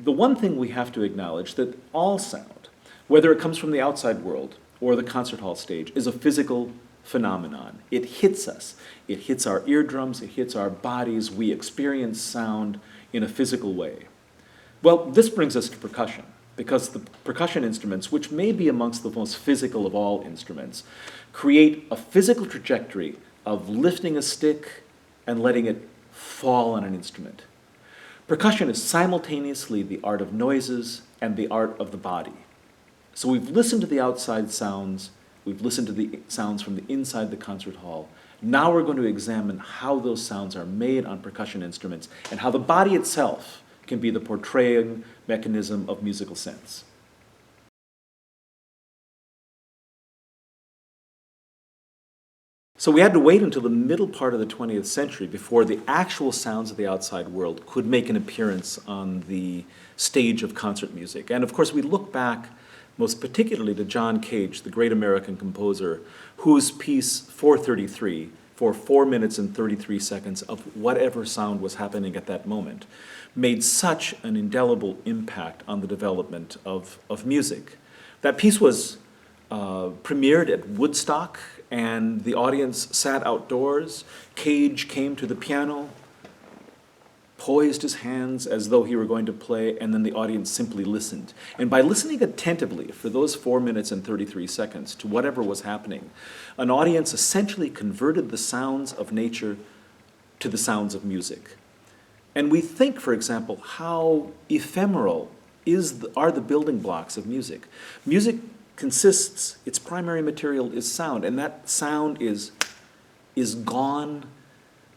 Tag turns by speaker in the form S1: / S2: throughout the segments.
S1: the one thing we have to acknowledge that all sound, whether it comes from the outside world or the concert hall stage, is a physical phenomenon. It hits us. It hits our eardrums, it hits our bodies. We experience sound in a physical way. Well, this brings us to percussion, because the percussion instruments, which may be amongst the most physical of all instruments, create a physical trajectory of lifting a stick and letting it fall on an instrument. Percussion is simultaneously the art of noises and the art of the body. So we've listened to the outside sounds, we've listened to the sounds from the inside the concert hall. Now we're going to examine how those sounds are made on percussion instruments and how the body itself can be the portraying mechanism of musical sense. So we had to wait until the middle part of the 20th century before the actual sounds of the outside world could make an appearance on the stage of concert music. And of course, we look back most particularly to John Cage, the great American composer, whose piece 433, for 4 minutes and 33 seconds of whatever sound was happening at that moment, made such an indelible impact on the development of music. That piece was premiered at Woodstock, and the audience sat outdoors. Cage came to the piano, poised his hands as though he were going to play, and then the audience simply listened. And by listening attentively for those 4 minutes and 33 seconds to whatever was happening, an audience essentially converted the sounds of nature to the sounds of music. And we think, for example, how ephemeral are the building blocks of music. Music consists, its primary material is sound, and that sound is gone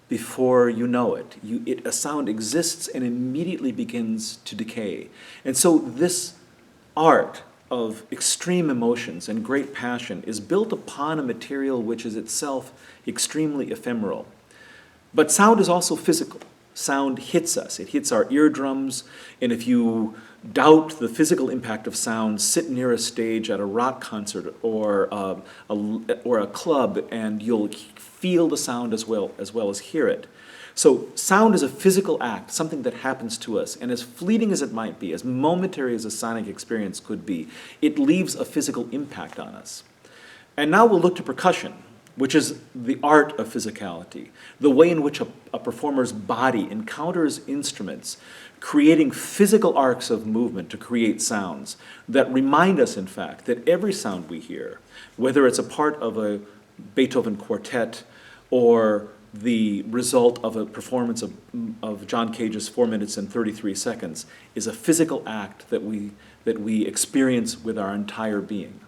S1: before you know it. A sound exists and immediately begins to decay. And so this art of extreme emotions and great passion is built upon a material which is itself extremely ephemeral. But sound is also physical. Sound hits us. It hits our eardrums, and if you doubt the physical impact of sound, sit near a stage at a rock concert or a club, and you'll feel the sound as well as hear it. So sound is a physical act, something that happens to us, and as fleeting as it might be, as momentary as a sonic experience could be, it leaves a physical impact on us. And now we'll look to percussion, which is the art of physicality, the way in which a performer's body encounters instruments, creating physical arcs of movement to create sounds that remind us, in fact, that every sound we hear, whether it's a part of a Beethoven quartet or the result of a performance of John Cage's 4 minutes and 33 seconds, is a physical act that we experience with our entire being.